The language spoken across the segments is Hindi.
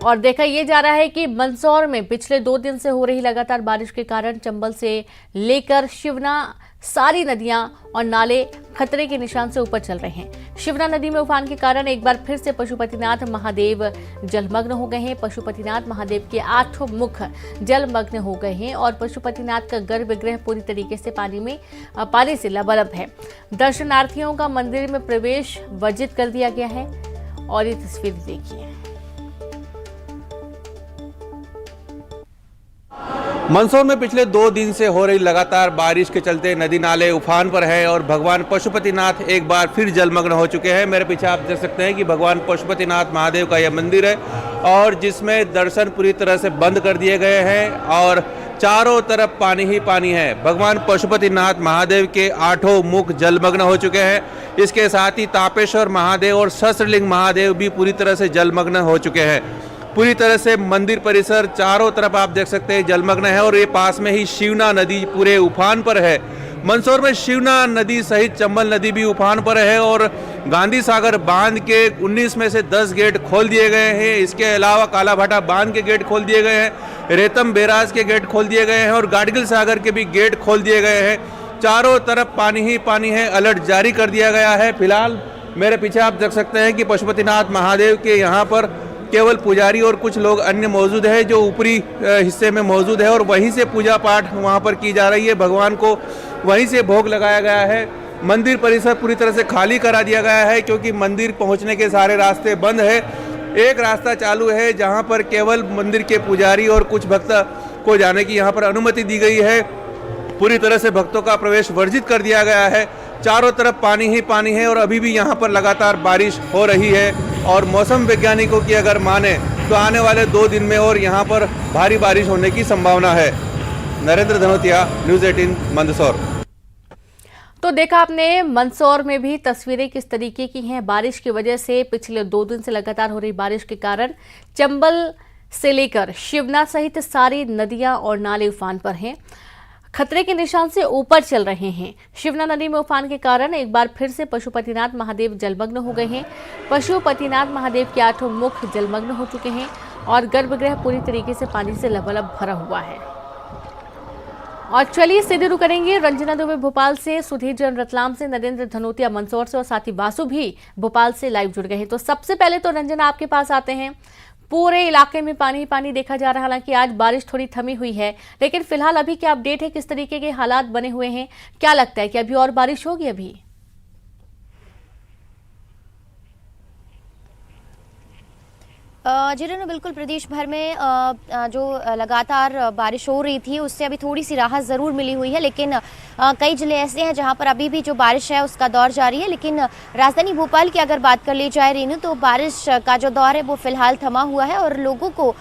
और देखा यह जा रहा है कि मंदसौर में पिछले 2 दिन से हो रही लगातार बारिश के कारण चंबल से लेकर शिवना सारी नदियां और नाले खतरे के निशान से ऊपर चल रहे हैं। शिवना नदी में उफान के कारण एक बार फिर से पशुपतिनाथ महादेव जलमग्न हो गए हैं। पशुपतिनाथ महादेव के 8 मुख जलमग्न हो गए हैं और पशुपतिनाथ का गर्भगृह पूरी तरीके से पानी से लबालब है। दर्शनार्थियों का मंदिर में प्रवेश वर्जित कर दिया गया है और ये तस्वीर देखिए। मंदसौर में पिछले 2 दिन से हो रही लगातार बारिश के चलते नदी नाले उफान पर है और भगवान पशुपतिनाथ एक बार फिर जलमग्न हो चुके हैं। मेरे पीछे आप देख सकते हैं कि भगवान पशुपतिनाथ महादेव का यह मंदिर है और जिसमें दर्शन पूरी तरह से बंद कर दिए गए हैं और चारों तरफ पानी ही पानी है। भगवान पशुपतिनाथ महादेव के 8 मुख जलमग्न हो चुके हैं। इसके साथ ही तापेश्वर महादेव और सहस्त्रलिंग महादेव भी पूरी तरह से जलमग्न हो चुके हैं। पूरी तरह से मंदिर परिसर चारों तरफ आप देख सकते हैं जलमग्न है और ये पास में ही शिवना नदी पूरे उफान पर है। मंदसौर में शिवना नदी सहित चंबल नदी भी उफान पर है और गांधी सागर बांध के 19 में से 10 गेट खोल दिए गए हैं। इसके अलावा कालाभाटा बांध के गेट खोल दिए गए हैं, रेतम बैराज के गेट खोल दिए गए हैं और गाडगिल सागर के भी गेट खोल दिए गए हैं। चारों तरफ पानी ही पानी है। अलर्ट जारी कर दिया गया है। फिलहाल मेरे पीछे आप देख सकते हैं कि पशुपतिनाथ महादेव के यहाँ पर केवल पुजारी और कुछ लोग अन्य मौजूद है जो ऊपरी हिस्से में मौजूद है और वहीं से पूजा पाठ वहां पर की जा रही है। भगवान को वहीं से भोग लगाया गया है। मंदिर परिसर पूरी तरह से खाली करा दिया गया है क्योंकि मंदिर पहुंचने के सारे रास्ते बंद है। एक रास्ता चालू है जहां पर केवल मंदिर के पुजारी और कुछ भक्त को जाने की यहां पर अनुमति दी गई है। पूरी तरह से भक्तों का प्रवेश वर्जित कर दिया गया है। चारों तरफ पानी ही पानी है और अभी भी यहाँ पर लगातार बारिश हो रही है और मौसम वैज्ञानिकों की अगर माने तो आने वाले 2 दिन में और यहाँ पर भारी बारिश होने की संभावना है। नरेंद्र धनोतिया, न्यूज़ 18 मंदसौर। तो देखा आपने मंदसौर में भी तस्वीरें किस तरीके की हैं। बारिश की वजह से पिछले 2 दिन से लगातार हो रही बारिश के कारण चंबल से लेकर शिवना सहित सारी नदियां और नाले उफान पर हैं, खतरे के निशान से ऊपर चल रहे हैं। शिवना नदी में उफान के कारण एक बार फिर से पशुपतिनाथ महादेव जलमग्न हो गए हैं। पशुपतिनाथ महादेव के 8 मुख जलमग्न हो चुके हैं और गर्भगृह पूरी तरीके से पानी से लबालब भरा हुआ है। और चलिए सीधे रुक करेंगे रंजना दुबे भोपाल से, सुधीर जैन रतलाम से, नरेंद्र धनोतिया मंदसौर से और साथ ही वासु भी भोपाल से लाइव जुड़ गए हैं। तो सबसे पहले तो रंजना आपके पास आते हैं। पूरे इलाके में पानी ही पानी देखा जा रहा है। हालांकि आज बारिश थोड़ी थमी हुई है, लेकिन फिलहाल अभी क्या अपडेट है, किस तरीके के हालात बने हुए हैं, क्या लगता है कि अभी और बारिश होगी अभी? जी रेनू, बिल्कुल प्रदेश भर में जो लगातार बारिश हो रही थी उससे अभी थोड़ी सी राहत ज़रूर मिली हुई है, लेकिन कई जिले ऐसे हैं जहां पर अभी भी जो बारिश है उसका दौर जारी है। लेकिन राजधानी भोपाल की अगर बात कर ली जाए रेनू, तो बारिश का जो दौर है वो फिलहाल थमा हुआ है और लोगों को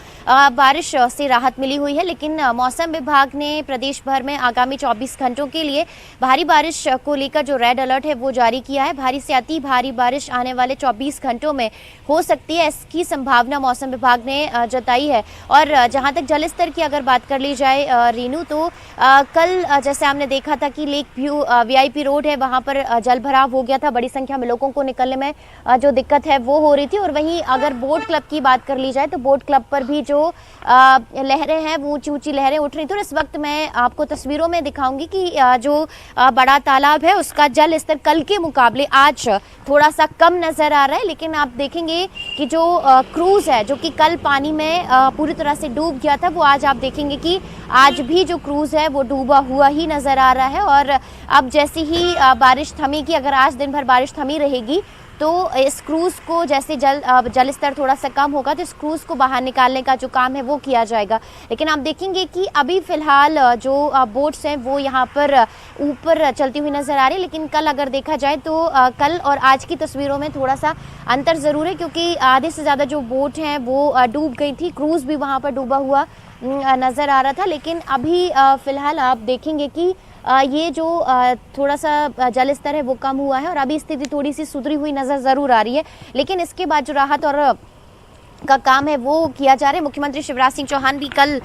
बारिश से राहत मिली हुई है। लेकिन मौसम विभाग ने प्रदेश भर में आगामी 24 घंटों के लिए भारी बारिश को लेकर जो रेड अलर्ट है वो जारी किया है। भारी से अति भारी बारिश आने वाले 24 घंटों में हो सकती है, इसकी संभावना मौसम विभाग ने जताई है। और जहां तक जलस्तर की अगर बात कर ली जाए रीनू, तो कल जैसे हमने देखा था कि लेक व्यू VIP रोड है, वहां पर जल भराव हो गया था। बड़ी संख्या में लोगों को निकलने में जो दिक्कत है वो हो रही थी। और वहीं अगर बोट क्लब की बात कर ली जाए तो बोट क्लब पर भी जो लहरें हैं वो ऊंची ऊंची लहरें उठ रही थी। और इस वक्त मैं आपको तस्वीरों में दिखाऊंगी कि जो बड़ा तालाब है उसका जल स्तर कल के मुकाबले आज थोड़ा सा कम नजर आ रहा है। लेकिन आप देखेंगे कि जो क्रूज है जो कि कल पानी में पूरी तरह से डूब गया था, वो आज आप देखेंगे कि आज भी जो क्रूज है वो डूबा हुआ ही नजर आ रहा है। और अब जैसे ही बारिश थमेगी, अगर आज दिन भर बारिश थमी रहेगी तो इस क्रूज को जैसे जल स्तर थोड़ा सा कम होगा तो इस क्रूज को बाहर निकालने का जो काम है वो किया जाएगा। लेकिन आप देखेंगे कि अभी फिलहाल जो बोट्स हैं वो यहाँ पर ऊपर चलती हुई नजर आ रही है। लेकिन कल अगर देखा जाए तो कल और आज की तस्वीरों में थोड़ा सा अंतर ज़रूर है, क्योंकि आधे से ज़्यादा जो बोट हैं वो डूब गई थी। क्रूज भी वहाँ पर डूबा हुआ नज़र आ रहा था। लेकिन अभी फ़िलहाल आप देखेंगे कि ये जो थोड़ा सा जल स्तर है वो कम हुआ है और अभी स्थिति थोड़ी सी सुधरी हुई नज़र ज़रूर आ रही है। लेकिन इसके बाद जो राहत और का काम है वो किया जा रहा है। मुख्यमंत्री शिवराज सिंह चौहान भी कल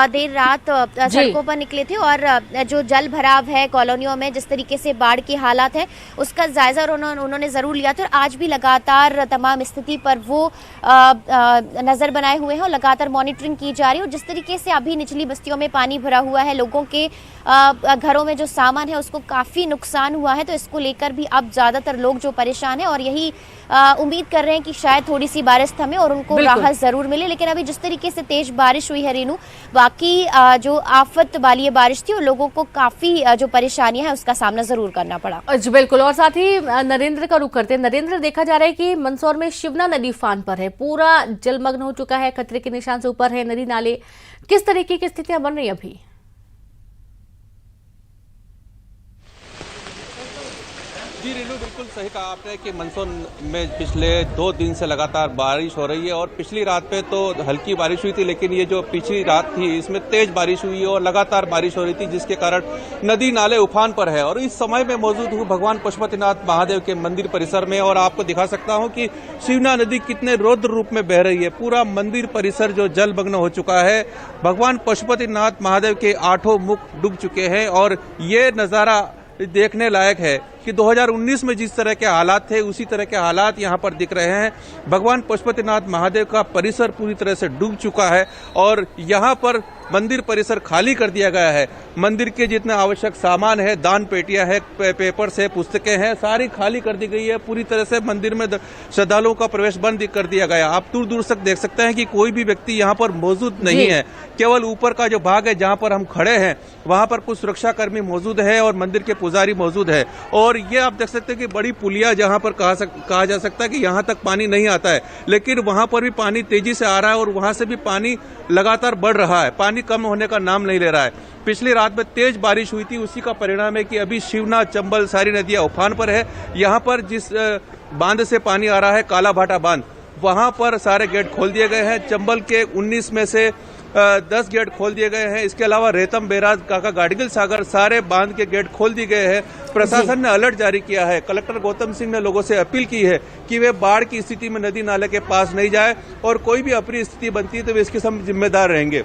देर रात सड़कों पर निकले थे और जो जल भराव है कॉलोनियों में, जिस तरीके से बाढ़ के हालात है उसका जायजा उन्होंने जरूर लिया था। और आज भी लगातार तमाम स्थिति पर वो नजर बनाए हुए हैं और लगातार मॉनिटरिंग की जा रही है। और जिस तरीके से अभी निचली बस्तियों में पानी भरा हुआ है, लोगों के घरों में जो सामान है उसको काफी नुकसान हुआ है, तो इसको लेकर भी अब ज्यादातर लोग जो परेशान है और यही उम्मीद कर रहे हैं कि शायद थोड़ी सी बारिश थमे और उनको राहत जरूर मिले। लेकिन अभी जिस तरीके से तेज बारिश हुई है रेनू, बाकी जो आफत वाली बारिश थी और लोगों को काफी जो परेशानियां हैं उसका सामना जरूर करना पड़ा। जी बिल्कुल। और साथ ही नरेंद्र का रुख करते हैं। नरेंद्र, देखा जा रहा है कि मंदसौर में शिवना नदी उफान पर है, पूरा जलमग्न हो चुका है, खतरे के निशान से ऊपर है नदी नाले। किस तरीके की स्थितियां बन रही है अभी? जी रेनू, बिल्कुल सही कहा आपने कि मंदसौर में पिछले 2 दिन से लगातार बारिश हो रही है और पिछली रात पे तो हल्की बारिश हुई थी, लेकिन ये जो पिछली रात थी इसमें तेज बारिश हुई और लगातार बारिश हो रही थी, जिसके कारण नदी नाले उफान पर है। और इस समय में मौजूद हूँ भगवान पशुपतिनाथ महादेव के मंदिर परिसर में और आपको दिखा सकता हूँ कि शिवना नदी कितने रौद्र रूप में बह रही है। पूरा मंदिर परिसर जो जलमग्न हो चुका है। भगवान पशुपतिनाथ महादेव के 8 मुख डूब चुके हैं और ये नजारा देखने लायक है कि 2019 में जिस तरह के हालात थे उसी तरह के हालात यहाँ पर दिख रहे हैं। भगवान पशुपतिनाथ महादेव का परिसर पूरी तरह से डूब चुका है और यहाँ पर मंदिर परिसर खाली कर दिया गया है। मंदिर के जितना आवश्यक सामान है, दान पेटियां है, पेपर्स है, पुस्तकें हैं, सारी खाली कर दी गई है। पूरी तरह से मंदिर में श्रद्धालुओं का प्रवेश बंद कर दिया गया। आप दूर दूर तक देख सकते हैं कि कोई भी व्यक्ति यहाँ पर मौजूद नहीं है। केवल ऊपर का जो भाग है जहाँ पर हम खड़े हैं वहाँ पर कुछ सुरक्षाकर्मी मौजूद है और मंदिर के पुजारी मौजूद है। और ये आप देख सकते हैं कि बड़ी पुलिया जहाँ पर कहा जा सकता है कि यहाँ तक पानी नहीं आता है, लेकिन वहाँ पर भी पानी तेजी से आ रहा है और वहाँ से भी पानी लगातार बढ़ रहा है। पानी कम होने का नाम नहीं ले रहा है। पिछली रात में तेज बारिश हुई थी, उसी का परिणाम है कि अभी शिवना, चंबल सारी नदियां उफान पर है। यहाँ पर जिस बांध से पानी आ रहा है, काला भाटा बांध, वहां पर सारे गेट खोल दिए गए हैं। चंबल के 19 में से 10 गेट खोल दिए गए हैं। इसके अलावा रेतम, बैराज, काका गाडगिल सागर सारे बांध के गेट खोल दिए गए हैं। प्रशासन ने अलर्ट जारी किया है। कलेक्टर गौतम सिंह ने लोगों से अपील की है कि वे बाढ़ की स्थिति में नदी नाले के पास नहीं जाए और कोई भी अप्रिय स्थिति बनती है तो वे इसके सब जिम्मेदार रहेंगे।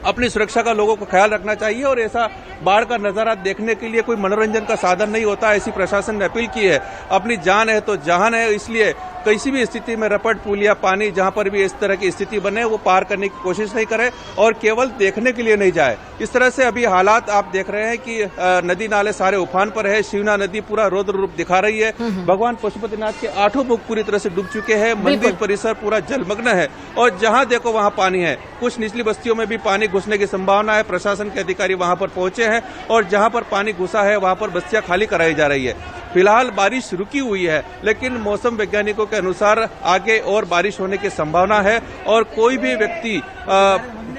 अपनी सुरक्षा का लोगों को ख्याल रखना चाहिए और ऐसा बाढ़ का नजारा देखने के लिए कोई मनोरंजन का साधन नहीं होता, ऐसी प्रशासन ने अपील की है। अपनी जान है तो जहान है, इसलिए किसी भी स्थिति में रपट, पुल या पानी जहां पर भी इस तरह की स्थिति बने वो पार करने की कोशिश नहीं करे और केवल देखने के लिए नहीं जाए। इस तरह से अभी हालात आप देख रहे हैं कि नदी नाले सारे उफान पर है। शिवना नदी पूरा रौद्र रूप दिखा रही है। भगवान पशुपतिनाथ के 8 मुख पूरी तरह से डूब चुके हैं। मंदिर परिसर पूरा जलमग्न है और जहां देखो वहां पानी है। कुछ निचली बस्तियों में भी पानी घुसने की संभावना है। प्रशासन के अधिकारी वहां पर पहुंचे हैं और जहां पर पानी घुसा है वहां पर बस्तियां खाली कराई जा रही है। फिलहाल बारिश रुकी हुई है, लेकिन मौसम वैज्ञानिकों के अनुसार आगे और बारिश होने की संभावना है और कोई भी व्यक्ति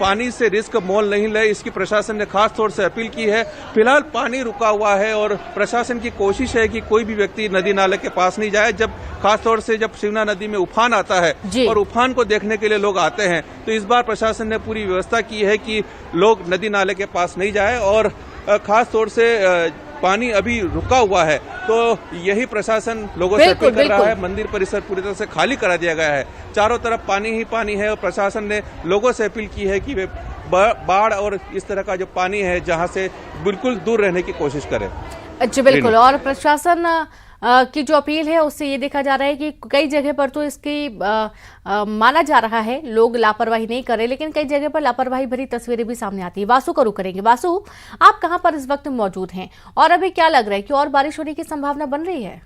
पानी से रिस्क मोल नहीं ले, इसकी प्रशासन ने खास तौर से अपील की है। फिलहाल पानी रुका हुआ है और प्रशासन की कोशिश है कि कोई भी व्यक्ति नदी नाले के पास नहीं जाए। जब खास तौर से जब शिवना नदी में उफान आता है और उफान को देखने के लिए लोग आते हैं, तो इस बार प्रशासन ने पूरी व्यवस्था की है कि लोग नदी नाले के पास नहीं जाए और खास तौर से पानी अभी रुका हुआ है तो यही प्रशासन लोगों से अपील कर रहा है। मंदिर परिसर पूरी तरह से खाली करा दिया गया है। चारों तरफ पानी ही पानी है और प्रशासन ने लोगों से अपील की है कि वे बाढ़ और इस तरह का जो पानी है जहां से बिल्कुल दूर रहने की कोशिश करें। अच्छा, बिल्कुल। और प्रशासन की जो अपील है उससे ये देखा जा रहा है कि कई जगह पर तो इसकी माना जा रहा है लोग लापरवाही नहीं कर रहे, लेकिन कई जगह पर लापरवाही भरी तस्वीरें भी सामने आती है। वासु का रुख करेंगे। वासु, आप कहां पर इस वक्त मौजूद हैं और अभी क्या लग रहा है कि और बारिश होने की संभावना बन रही है?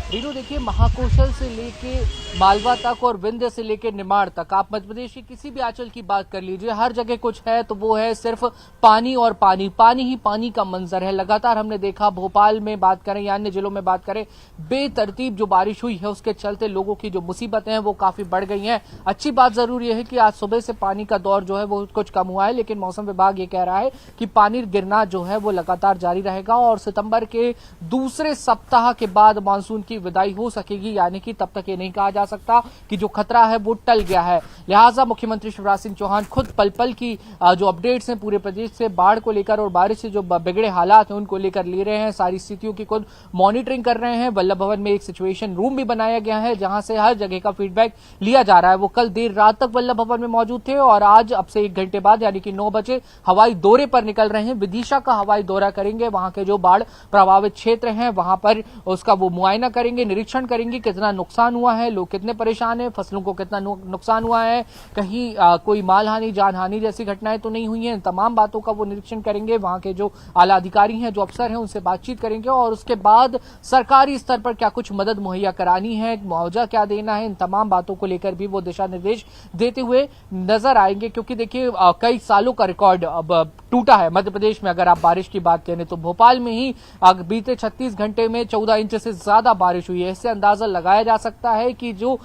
वीरू, देखिए, महाकौशल से लेके मालवा तक और विंध्य से लेके निमाड़ तक आप मध्य प्रदेश की किसी भी आंचल की बात कर लीजिए, हर जगह कुछ है तो वो है सिर्फ पानी और पानी, पानी ही पानी का मंजर है। लगातार हमने देखा, भोपाल में बात करें या अन्य जिलों में बात करें, बेतरतीब जो बारिश हुई है उसके चलते लोगों की जो मुसीबतें हैं वो काफी बढ़ गई हैं। अच्छी बात जरूर यह है कि आज सुबह से पानी का दौर जो है वो कुछ कम हुआ है, लेकिन मौसम विभाग ये कह रहा है कि पानी गिरना जो है वो लगातार जारी रहेगा और सितंबर के दूसरे सप्ताह के बाद मानसून की विदाई हो सकेगी, यानी कि तब तक ये नहीं कहा जा सकता कि जो खतरा है वो टल गया है। लिहाजा मुख्यमंत्री शिवराज सिंह चौहान खुद पल पल की जो अपडेट्स हैं पूरे प्रदेश से बाढ़ को लेकर और बारिश से जो बिगड़े हालात हैं उनको लेकर ले रहे हैं, सारी स्थितियों की खुद मॉनिटरिंग कर रहे हैं। वल्लभ भवन में एक सिचुएशन रूम भी बनाया गया है जहां से हर जगह का फीडबैक लिया जा रहा है। वो कल देर रात तक वल्लभ भवन में मौजूद थे और आज अब से 1 घंटे बाद यानी कि 9 बजे हवाई दौरे पर निकल रहे हैं। विदिशा का हवाई दौरा करेंगे, वहां के जो बाढ़ प्रभावित क्षेत्र हैं वहां पर उसका वो मुआयना करेंगे, निरीक्षण करेंगे, कितना नुकसान हुआ है, लोग कितने परेशान हैं, फसलों को कितना नुकसान हुआ है, कहीं कोई माल हानि जान हानि जैसी घटनाएं तो नहीं हुई हैं। तमाम बातों का वो निरीक्षण करेंगे, वहां के जो आला अधिकारी हैं, जो अफसर हैं, उनसे बातचीत करेंगे और उसके बाद सरकारी स्तर पर क्या कुछ मदद मुहैया करानी है, मुआवजा क्या देना है, इन तमाम बातों को लेकर भी वो दिशा निर्देश देते हुए नजर आएंगे। क्योंकि देखिए कई सालों का रिकॉर्ड अब टूटा है मध्य प्रदेश में। अगर आप बारिश की बात करें तो भोपाल में ही बीते 36 घंटे में 14 इंच से ज्यादा बारिश हुई है। इससे अंदाजा लगाया जा सकता है कि जो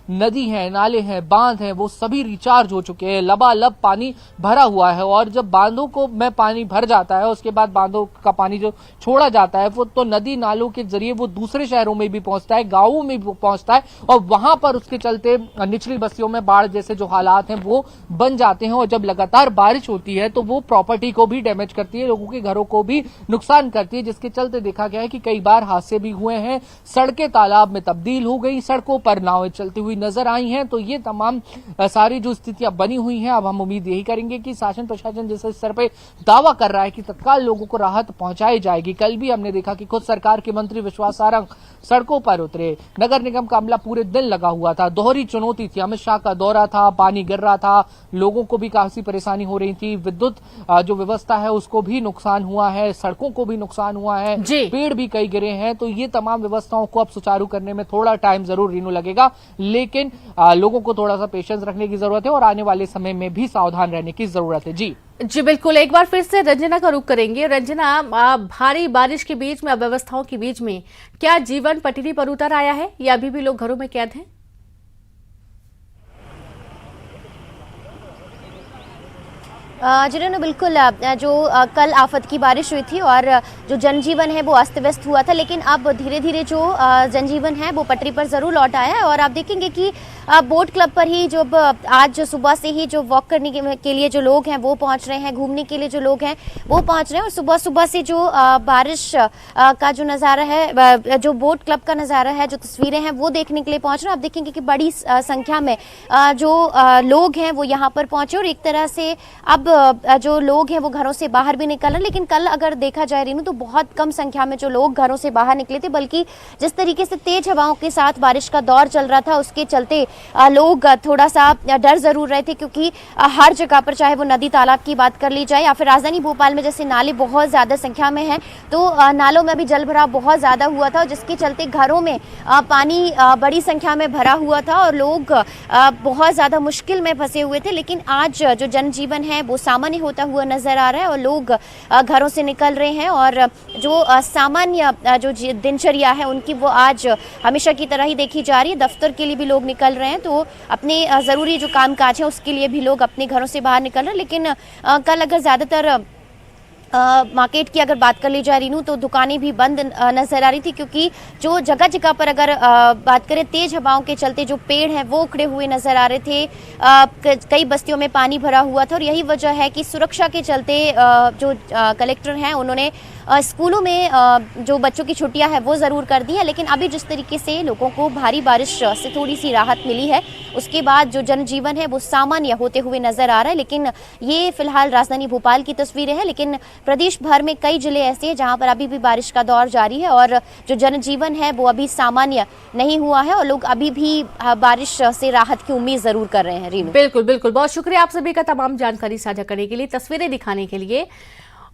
नदी है, नाले हैं, बांध हैं, वो सभी रिचार्ज हो चुके हैं, लबालब पानी भरा हुआ है। और जब बांधों को में पानी भर जाता है उसके बाद बांधों का पानी जो छोड़ा जाता है वो तो नदी नालों के जरिए वो दूसरे शहरों में भी पहुंचता है, गांवों में भी पहुंचता है और वहां पर उसके चलते निचली बस्तियों में बाढ़ जैसे जो हालात हैं वो बन जाते हैं। और जब लगातार बारिश होती है तो वो प्रॉपर्टी को भी डैमेज करती है, लोगों के घरों को भी नुकसान करती है, जिसके चलते देखा गया है कि कई बार हादसे भी हुए हैं। सड़कें तालाब में तब्दील हो गई, सड़कों पर नावें चलती हुई नजर आई हैं। तो ये तमाम सारी जो स्थितियां बनी हुई हैं, अब हम उम्मीद यही करेंगे कि शासन प्रशासन जिस स्तर पे दावा कर रहा है कि तत्काल लोगों को राहत पहुंचाई जाएगी। कल भी हमने देखा कि खुद सरकार के मंत्री विश्वास सारंग सड़कों पर उतरे, नगर निगम का अमला पूरे दिन लगा हुआ था। दोहरी चुनौती थी, अमित शाह का दौरा था, पानी गिर रहा था, लोगों को भी काफी परेशानी हो रही थी, विद्युत जो व्यवस्था है उसको भी नुकसान हुआ है, सड़कों को भी नुकसान हुआ है, पेड़ भी कई गिरे हैं। तो ये तमाम व्यवस्थाओं को अब सुचारू करने में थोड़ा टाइम जरूर रीनू लगेगा, लेकिन लोगों को थोड़ा सा पेशेंस रखने की जरूरत है और आने वाले समय में भी सावधान रहने की जरूरत है। जी बिल्कुल। एक बार फिर से रंजना का रुख करेंगे। रंजना, भारी बारिश के बीच में, अव्यवस्थाओं के बीच में क्या जीवन पटरी पर उतर आया है या अभी भी लोग घरों में कैद हैं? जी रेनू, बिल्कुल। जो कल आफत की बारिश हुई थी और जो जनजीवन है वो अस्त व्यस्त हुआ था, लेकिन अब धीरे धीरे जो जनजीवन है वो पटरी पर जरूर लौट आया है। और आप देखेंगे कि बोट क्लब पर ही जो आज सुबह से ही जो वॉक करने के लिए जो लोग हैं वो पहुंच रहे हैं, घूमने के लिए जो लोग हैं वो पहुंच रहे हैं। और सुबह सुबह से जो बारिश का जो नज़ारा है, जो बोट क्लब का नज़ारा है, जो तस्वीरें हैं वो देखने के लिए पहुंच रहे हैं। आप देखेंगे कि बड़ी संख्या में जो लोग हैं वो यहाँ पर पहुंचे और एक तरह से अब जो लोग हैं वो घरों से बाहर भी निकल रहे हैं। लेकिन कल अगर देखा जाए रीनू तो बहुत कम संख्या में जो लोग घरों से बाहर निकले थे, बल्कि जिस तरीके से तेज हवाओं के साथ बारिश का दौर चल रहा था उसके चलते लोग थोड़ा सा डर जरूर रहे थे। क्योंकि हर जगह पर, चाहे वो नदी तालाब की बात कर ली जाए या फिर राजधानी भोपाल में जैसे नाले बहुत ज्यादा संख्या में हैं, तो नालों में भी जल भराव बहुत ज्यादा हुआ था, जिसके चलते घरों में पानी बड़ी संख्या में भरा हुआ था और लोग बहुत ज्यादा मुश्किल में फंसे हुए थे। लेकिन आज जो जनजीवन है वो सामान्य होता हुआ नजर आ रहा है और लोग घरों से निकल रहे हैं और जो सामान्य जो दिनचर्या है उनकी वो आज हमेशा की तरह ही देखी जा रही है। दफ्तर के लिए भी लोग निकल रहे हैं, तो अपने जरूरी जो कामकाज है उसके लिए भी लोग अपने घरों से बाहर निकल रहे हैं। लेकिन कल अगर ज्यादातर मार्केट की अगर बात कर ली जाए रीनू तो दुकानें भी बंद नजर आ रही थी, क्योंकि जो जगह जगह पर अगर बात करें तेज हवाओं के चलते जो पेड़ हैं वो उखड़े हुए नजर आ रहे थे। कई बस्तियों में पानी भरा हुआ था और यही वजह है कि सुरक्षा के चलते जो कलेक्टर हैं उन्होंने स्कूलों में जो बच्चों की छुट्टियां हैं वो ज़रूर कर दी है। लेकिन अभी जिस तरीके से लोगों को भारी बारिश से थोड़ी सी राहत मिली है उसके बाद जो जनजीवन है वो सामान्य होते हुए नजर आ रहा है। लेकिन ये फिलहाल राजधानी भोपाल की तस्वीरें हैं, लेकिन प्रदेश भर में कई जिले ऐसे हैं जहां पर अभी भी बारिश का दौर जारी है और जो जनजीवन है वो अभी सामान्य नहीं हुआ है और लोग अभी भी बारिश से राहत की उम्मीद जरूर कर रहे हैं। रीनू, बिल्कुल बिल्कुल, बहुत शुक्रिया आप सभी का तमाम जानकारी साझा करने के लिए, तस्वीरें दिखाने के लिए।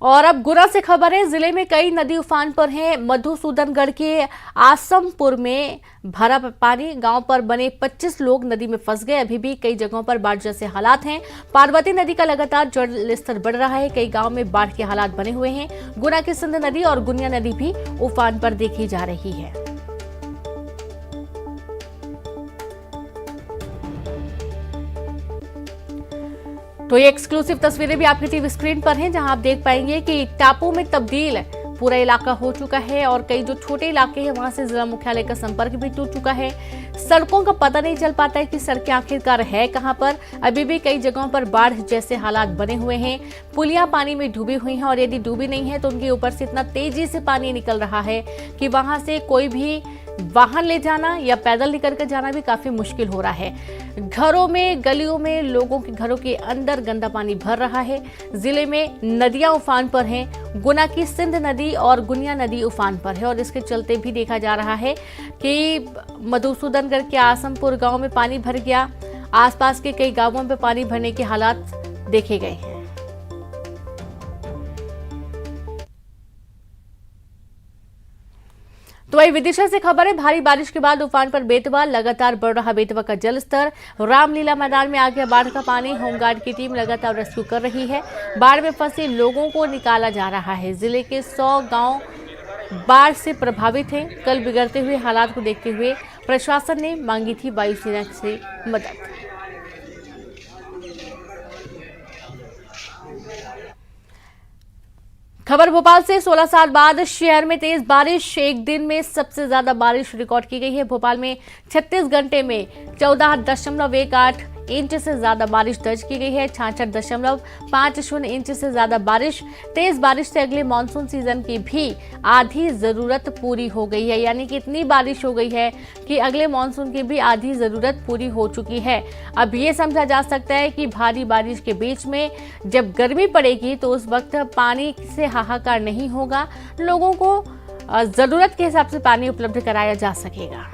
और अब गुना से खबर है, जिले में कई नदी उफान पर हैं। मधुसूदनगढ़ के आसमपुर में भरा पानी, गांव पर बने 25 लोग नदी में फंस गए। अभी भी कई जगहों पर बाढ़ जैसे हालात हैं। पार्वती नदी का लगातार जल स्तर बढ़ रहा है, कई गांव में बाढ़ के हालात बने हुए हैं। गुना की सिंध नदी और गुनिया नदी भी उफान पर देखी जा रही है। तो ये एक्सक्लूसिव तस्वीरें भी आपकी टीवी स्क्रीन पर हैं, जहां आप देख पाएंगे कि टापू में तब्दील पूरा इलाका हो चुका है और कई जो छोटे इलाके हैं वहां से जिला मुख्यालय का संपर्क भी टूट चुका है। सड़कों का पता नहीं चल पाता है कि सड़कें आखिरकार है कहां पर। अभी भी कई जगहों पर बाढ़ जैसे हालात बने हुए हैं। पुलियां पानी में डूबी हुई हैं और यदि डूबी नहीं है तो उनके ऊपर से इतना तेजी से पानी निकल रहा है कि वहां से कोई भी वाहन ले जाना या पैदल निकल कर जाना भी काफी मुश्किल हो रहा है। घरों में, गलियों में, लोगों के घरों के अंदर गंदा पानी भर रहा है। जिले में नदियां उफान पर हैं। गुना की सिंध नदी और गुनिया नदी उफान पर है और इसके चलते भी देखा जा रहा है कि मधुसूदनगढ़ के आसमपुर गांव में पानी भर गया। आसपास के कई गांवों में पानी भरने के हालात देखे गए हैं। तो वही विदिशा से खबर है, भारी बारिश के बाद उफान पर बेतवा, लगातार बढ़ रहा बेतवा का जलस्तर। रामलीला मैदान में आ गया बाढ़ का पानी। होमगार्ड की टीम लगातार रेस्क्यू कर रही है। बाढ़ में फंसे लोगों को निकाला जा रहा है। जिले के 100 गांव बाढ़ से प्रभावित हैं। कल बिगड़ते हुए हालात को देखते हुए प्रशासन ने मांगी थी वायुसेना से मदद। खबर भोपाल से 16 साल बाद शहर में तेज बारिश। एक दिन में सबसे ज्यादा बारिश रिकॉर्ड की गई है। भोपाल में 36 घंटे में 14.18 इंच से ज्यादा बारिश दर्ज की गई है। 66.50 इंच से ज्यादा बारिश। तेज बारिश से अगले मानसून सीजन की भी आधी जरूरत पूरी हो गई है, यानी कि इतनी बारिश हो गई है कि अगले मानसून की भी आधी जरूरत पूरी हो चुकी है। अब ये समझा जा सकता है कि भारी बारिश के बीच में जब गर्मी पड़ेगी तो उस वक्त पानी से हाहाकार नहीं होगा। लोगों को जरूरत के हिसाब से पानी उपलब्ध कराया जा सकेगा।